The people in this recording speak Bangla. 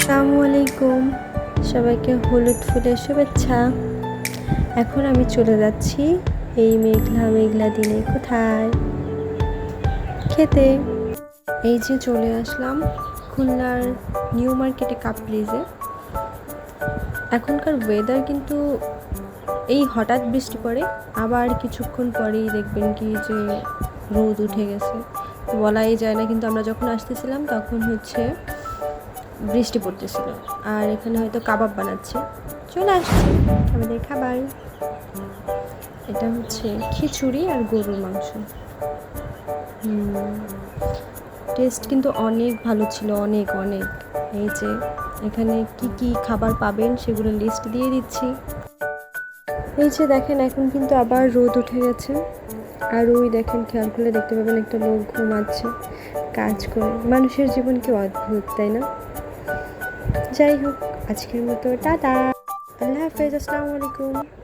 আসসালামু আলাইকুম, সবাইকে হলুদ ফুলের শুভেচ্ছা। এখন আমি চলে যাচ্ছি এই মেঘলা মেঘলা দিনে কোথায় খেতে। এই যে চলে আসলাম খুলনার নিউ মার্কেটে কাপ্রিজে। এখনকার ওয়েদার কিন্তু এই হঠাৎ বৃষ্টি পড়ে, আবার কিছুক্ষণ পরেই দেখবেন কি যে রোদ উঠে গেছে, বলাই যায় না। কিন্তু আমরা যখন আসতেছিলাম তখন বৃষ্টি পড়তেছিল, আর এখানে হয়তো কাবাব বানাচ্ছে। চলে আসছে আমাদের খাবার। এটা খিচুড়ি আর গরুর মাংস। টেস্ট কিন্তু অনেক ভালো ছিল, অনেক অনেক। এই যে এখানে কি কি খাবার পাবেন সেগুলো লিস্ট দিয়ে দিচ্ছি। এই যে দেখেন, এখন কিন্তু আবার রোদ উঠে গেছে, আর ওই দেখেন, খেয়াল করলে দেখতে পাবেন একটা লোক ঘুমাচ্ছে কাজ করে। মানুষের জীবন কি অদ্ভুত, তাই না? যাই হোক, আজকের মতো টাটা, আল্লাহ হাফেজ, আসসালামু আলাইকুম।